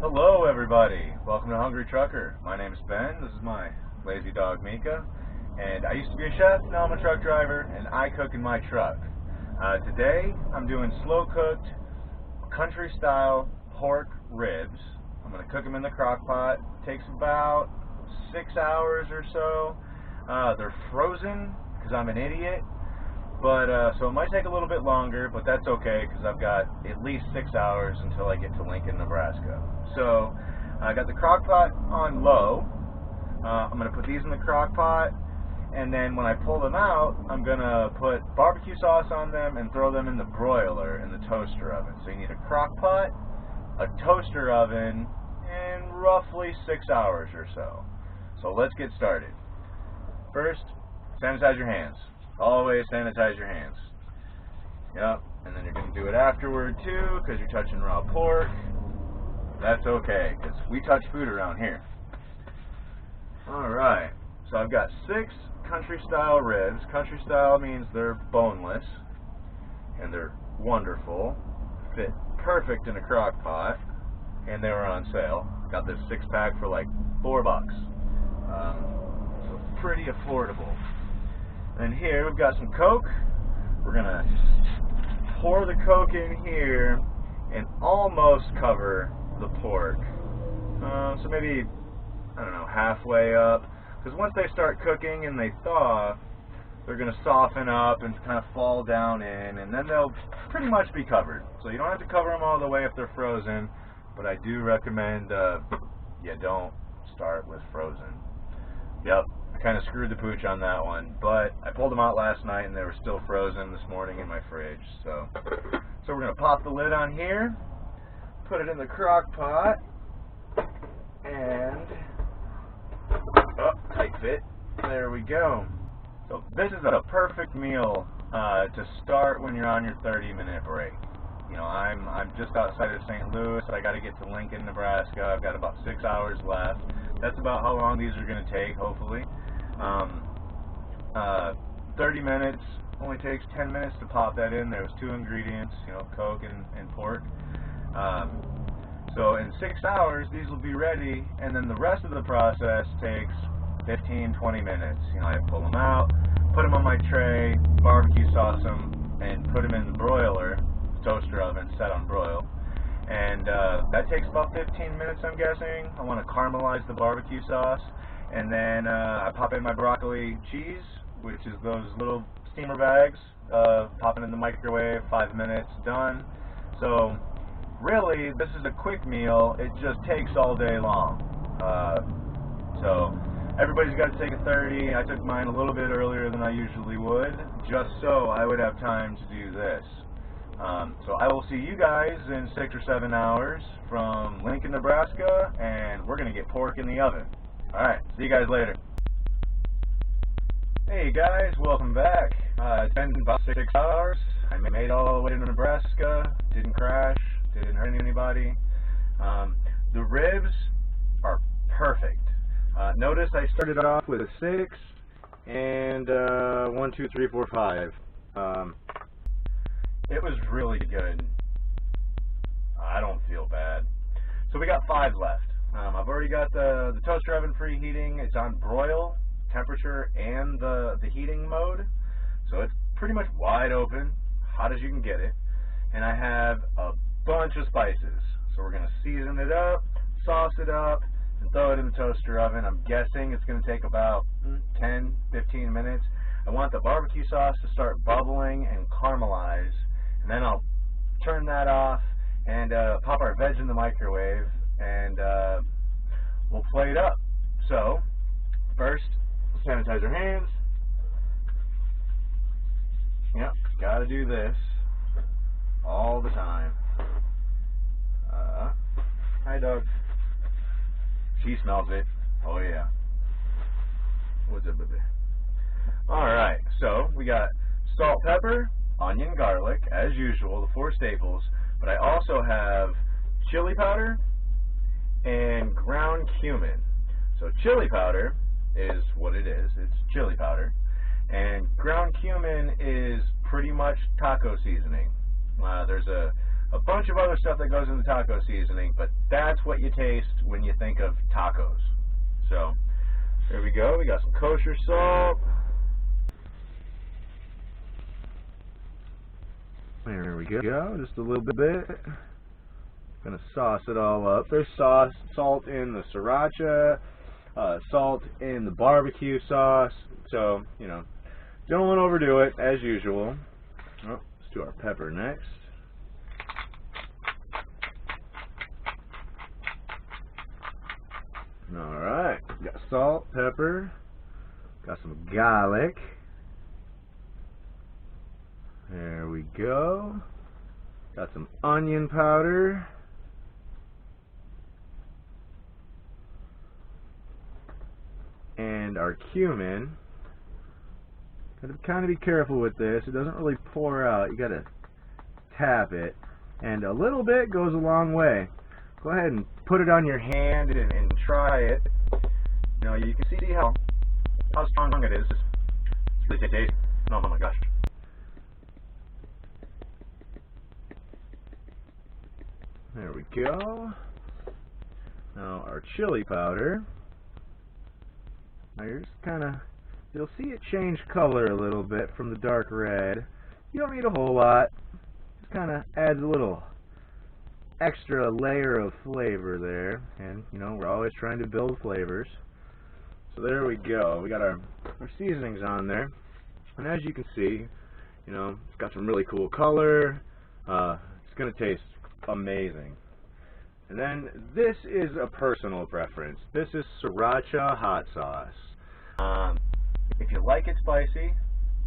Hello everybody, welcome to Hungry Trucker. My name is Ben, this is my lazy dog Mika, and I used to be a chef, now I'm a truck driver, and I cook in my truck. Today I'm doing slow cooked country style pork ribs. I'm going to cook them in the crock pot. Takes about 6 hours or so. They're frozen because I'm an idiot. But so it might take a little bit longer, but that's okay because I've got at least 6 hours until I get to Lincoln, Nebraska. So I got the crock pot on low. I'm going to put these in the crock pot, and then when I pull them out, I'm going to put barbecue sauce on them and throw them in the broiler in the toaster oven. So you need a crock pot, a toaster oven, and roughly 6 hours or so. So let's get started. First, sanitize your hands. Always sanitize your hands. Yep, and then you're going to do it afterward too, because you're touching raw pork. That's okay, because we touch food around here. Alright, so I've got 6 country style ribs. Country style means they're boneless, and they're wonderful. Fit perfect in a crock pot, and they were on sale. Got this 6-pack for like $4. So pretty affordable. And here we've got some Coke. We're going to pour the Coke in here and almost cover the pork. So maybe, I don't know, halfway up. Because once they start cooking and they thaw, they're going to soften up and kind of fall down in, and then they'll pretty much be covered. So you don't have to cover them all the way if they're frozen, but I do recommend you don't start with frozen. Yep. I kind of screwed the pooch on that one, but I pulled them out last night and they were still frozen this morning in my fridge. So we're going to pop the lid on here, put it in the crock pot, and tight fit. There we go. So this is a perfect meal to start when you're on your 30-minute break. You know, I'm just outside of St. Louis. I got to get to Lincoln, Nebraska. I've got about 6 hours left. That's about how long these are going to take, hopefully. 30 minutes, only takes 10 minutes to pop that in. There was 2 ingredients, you know, Coke and pork. So in 6 hours, these will be ready, and then the rest of the process takes 15-20 minutes. You know, I pull them out, put them on my tray, barbecue sauce them, and put them in the broiler, toaster oven, set on broil. And that takes about 15 minutes, I'm guessing. I want to caramelize the barbecue sauce. And then I pop in my broccoli cheese, which is those little steamer bags. Pop it in the microwave, 5 minutes, done. So really, this is a quick meal. It just takes all day long. So everybody's got to take a 30. I took mine a little bit earlier than I usually would, just so I would have time to do this. So I will see you guys in 6 or 7 hours from Lincoln, Nebraska, and we're going to get pork in the oven. Alright, see you guys later. Hey guys, welcome back. It's been about 6 hours. I made it all the way to Nebraska. Didn't crash, didn't hurt anybody. The ribs are perfect. Notice I started off with a 6 and 1, 2, 3, 4, 5. It was really good. I don't feel bad. So we got 5 left. I've already got the toaster oven preheating. It's on broil temperature and the heating mode. So it's pretty much wide open, hot as you can get it. And I have a bunch of spices. So we're going to season it up, sauce it up, and throw it in the toaster oven. I'm guessing it's going to take about 10-15 minutes. I want the barbecue sauce to start bubbling and caramelize. And then I'll turn that off and pop our veg in the microwave, and we'll plate up. So first, sanitize your hands. Yep, gotta do this all the time. Hi, dog. She smells it. Oh yeah. What's up, baby? Alright, so we got salt, pepper, onion, garlic, as usual, the 4 staples, but I also have chili powder and ground cumin. So chili powder is what it is. It's chili powder. And ground cumin is pretty much taco seasoning. There's a bunch of other stuff that goes in the taco seasoning, but that's what you taste when you think of tacos. So there we go. We got some kosher salt. There we go. Just a little bit. Gonna sauce it all up. There's salt in the sriracha, salt in the barbecue sauce. So, you know, don't want to overdo it, as usual. Oh, let's do our pepper next. Alright, got salt, pepper, got some garlic. There we go. Got some onion powder. And our cumin. Gotta kind of be careful with this. It doesn't really pour out. You gotta tap it. And a little bit goes a long way. Go ahead and put it on your hand and try it. You know, you can see how strong it is. It's really tasty. Oh my gosh. There we go. Now our chili powder. Now you're just you'll see it change color a little bit from the dark red. You don't need a whole lot. Just kind of adds a little extra layer of flavor there. And, you know, we're always trying to build flavors. So there we go. We got our seasonings on there. And as you can see, you know, it's got some really cool color. It's going to taste amazing. And then this is a personal preference. This is sriracha hot sauce. If you like it spicy,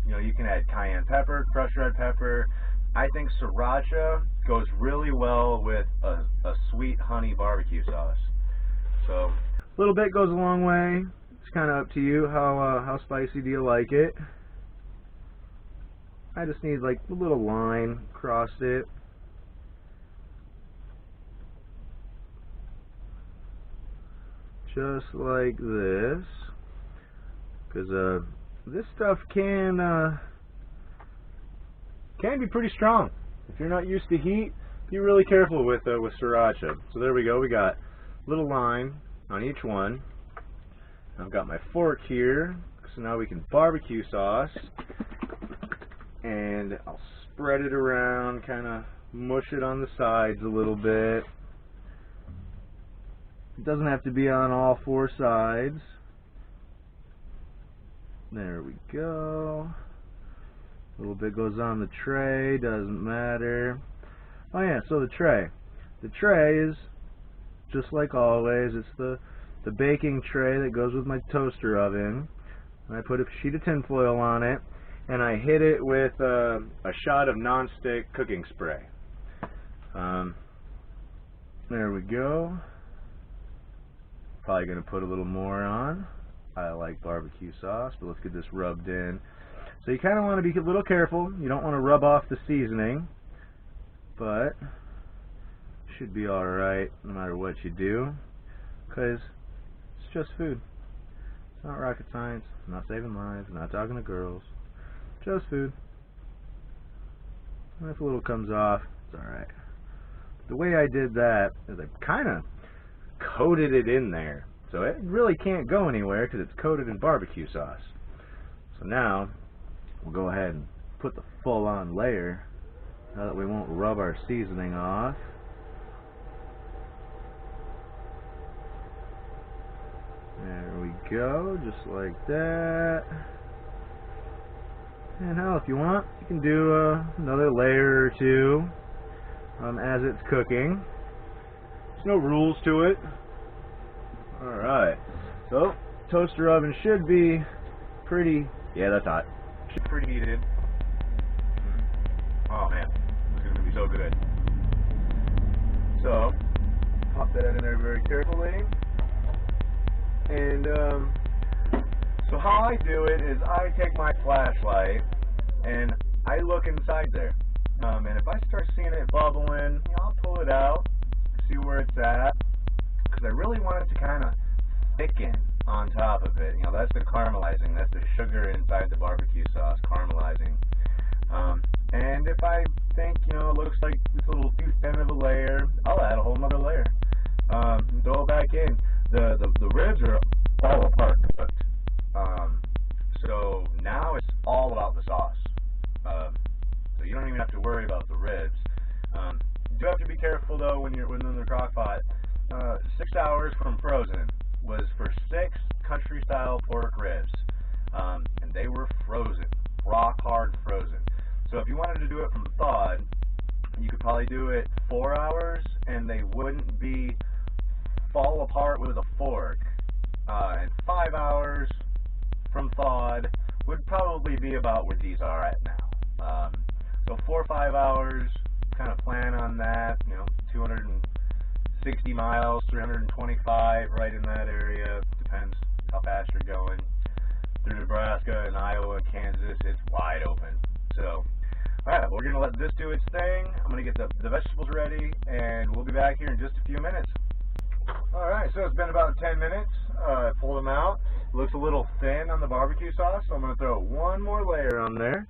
you know, you can add cayenne pepper, crushed red pepper. I think sriracha goes really well with a sweet honey barbecue sauce. So a little bit goes a long way. It's kind of up to you. How spicy do you like it? I just need like a little line across it. Just like this, because this stuff can be pretty strong. If you're not used to heat, be really careful with sriracha. So there we go. We got a little line on each one. I've got my fork here, so now we can barbecue sauce, and I'll spread it around, kind of mush it on the sides a little bit. It doesn't have to be on all four sides. There we go. A little bit goes on the tray, doesn't matter. Oh yeah, so the tray. The tray is just like always. It's the baking tray that goes with my toaster oven. And I put a sheet of tin foil on it, and I hit it with a shot of nonstick cooking spray. There we go. Probably going to put a little more on. I like barbecue sauce, but let's get this rubbed in. So you kind of want to be a little careful. You don't want to rub off the seasoning, but should be alright no matter what you do, because it's just food. It's not rocket science. I'm not saving lives. I'm not talking to girls. Just food. And if a little comes off, it's alright. The way I did that is I kind of coated it in there, so it really can't go anywhere because it's coated in barbecue sauce. So now we'll go ahead and put the full-on layer so that we won't rub our seasoning off. There we go, just like that. And hell, if you want, you can do another layer or two as it's cooking. There's no rules to it. Alright, so toaster oven should be pretty, yeah, that's hot. Should be pretty heated. Oh man, this is going to be so good. So, pop that in there very carefully. And so how I do it is I take my flashlight and I look inside there. And if I start seeing it bubbling, you know, I'll pull it out, see where it's at, because I really want it to kind of thicken on top of it. You know, that's the caramelizing, that's the sugar inside the barbecue sauce caramelizing. And if I think, it looks like it's a little too thin of a layer, I'll add a whole nother layer. Throw it back in. The ribs are all apart cooked. So now it's all about the sauce. So you don't even have to worry about the ribs. You do have to be careful though when they're in the crock pot. 6 hours from frozen was for 6 country style pork ribs. And they were frozen, rock hard frozen. So if you wanted to do it from thawed, you could probably do it 4 hours and they wouldn't fall apart with a fork. And 5 hours from thawed would probably be about where these are at now. So 4 or 5 hours, kind of plan on that, 260 miles, 325, right in that area, depends how fast you're going. Through Nebraska and Iowa and Kansas, it's wide open. So, alright, we're going to let this do its thing. I'm going to get the vegetables ready, and we'll be back here in just a few minutes. Alright, so it's been about 10 minutes. I pulled them out. Looks a little thin on the barbecue sauce, so I'm going to throw one more layer on there.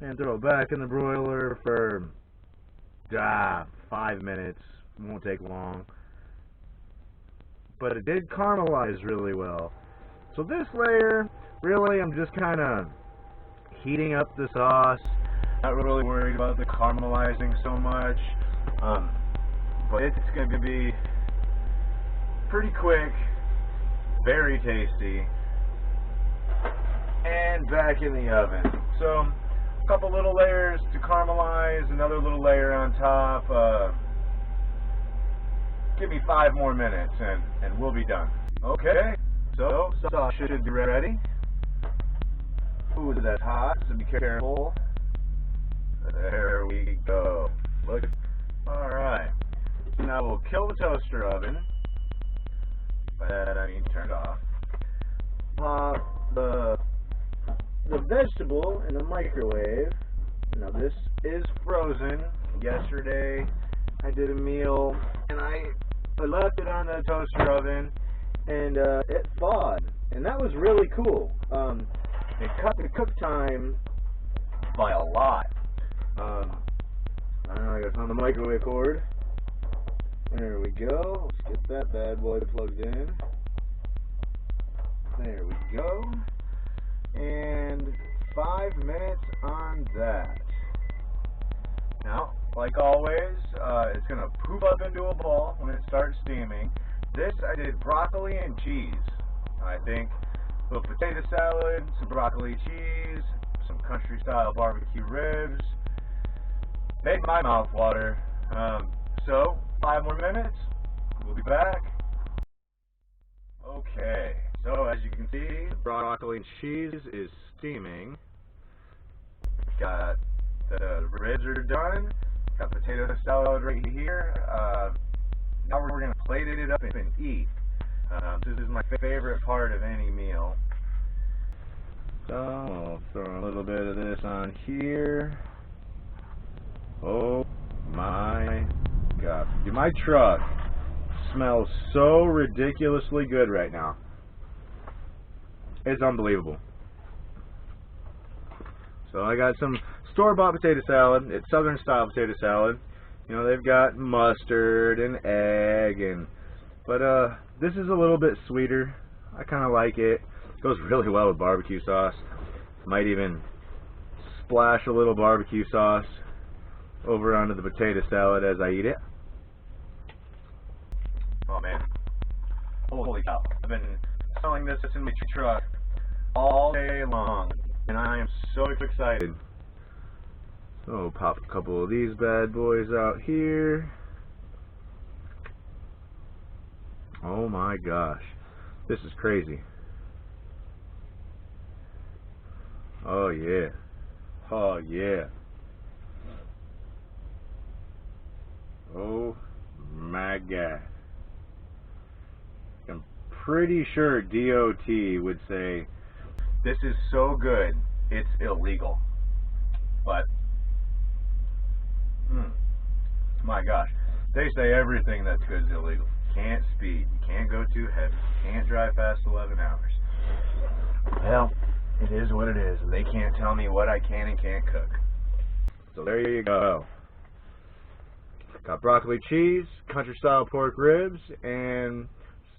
And throw it back in the broiler for 5 minutes. It won't take long. But it did caramelize really well. So this layer, really, I'm just kind of heating up the sauce. Not really worried about the caramelizing so much. But it's going to be pretty quick, very tasty, and back in the oven. So a couple little layers to caramelize, another little layer on top. Give me 5 more minutes and we'll be done. Okay, so sauce should be ready. Ooh, that's hot, so be careful. There we go. Look. Alright. Now we'll kill the toaster oven. By that I mean turn it off. Pop the vegetable in the microwave. Now this is frozen. Yesterday I did a meal and I left it on the toaster oven and it thawed. And that was really cool. It cut the cook time by a lot. I don't know, I got on the microwave cord. There we go. Let's get that bad boy plugged in. There we go. And 5 minutes on that. Now, like always, it's going to poop up into a ball when it starts steaming. This I did broccoli and cheese. I think a little potato salad, some broccoli cheese, some country style barbecue ribs. Made my mouth water. So 5 more minutes, we'll be back. Okay, so as you can see, broccoli and cheese is steaming. Got the ribs are done. Got potato salad right here. Now we're going to plate it up and eat. This is my favorite part of any meal. So I'll throw a little bit of this on here. Oh my God. My truck smells so ridiculously good right now. It's unbelievable. So I got some store-bought potato salad. It's Southern style potato salad. They've got mustard and egg, but this is a little bit sweeter. I kind of like it. It goes really well with barbecue sauce. Might even splash a little barbecue sauce over onto the potato salad as I eat it. Oh man, holy cow. I've been smelling this in my truck all day long, and I am so excited. So pop a couple of these bad boys out here. Oh my gosh, this is crazy. Oh yeah, oh yeah. Oh my God. I'm pretty sure DOT would say, this is so good, it's illegal. But, my gosh, they say everything that's good is illegal. You can't speed, you can't go too heavy, you can't drive past 11 hours. Well, it is what it is. They can't tell me what I can and can't cook. So there you go. Got broccoli cheese, country style pork ribs, and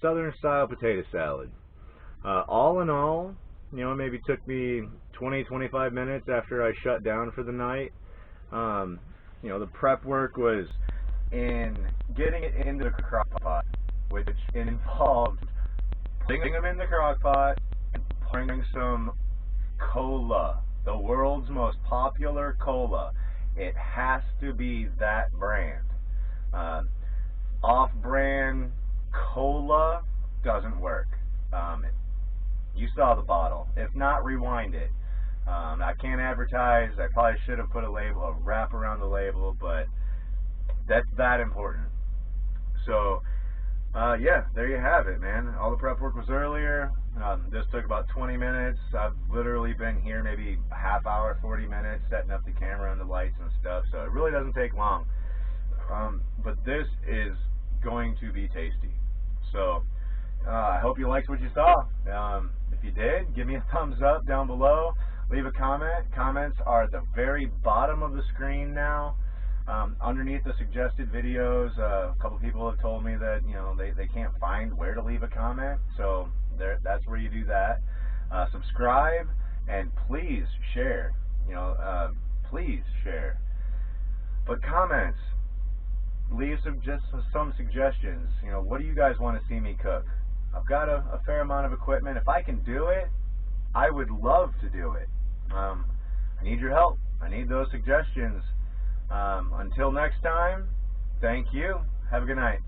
southern style potato salad. All in all, you know, it maybe took me 20-25 minutes after I shut down for the night. You know, the prep work was in getting it into the crock pot, which involved putting them in the crock pot and pouring some cola, the world's most popular cola. It has to be that brand. Off-brand cola doesn't work. You saw the bottle. If not, rewind it. I can't advertise. I probably should have put a wrap around the label, but that's that important. So, yeah, there you have it, man. All the prep work was earlier. This took about 20 minutes. I've literally been here maybe a half hour, 40 minutes, setting up the camera and the lights and stuff, so it really doesn't take long. But this is going to be tasty. So, I hope you liked what you saw. If you did, give me a thumbs up down below. Leave a comment. Comments are at the very bottom of the screen now. Underneath the suggested videos, a couple people have told me that, you know, they can't find where to leave a comment, so that's where you do that. Subscribe, and please share. You know, please share. But comments, leave some suggestions. You know, what do you guys want to see me cook? I've got a fair amount of equipment. If I can do it, I would love to do it. I need your help. I need those suggestions. Until next time, thank you. Have a good night.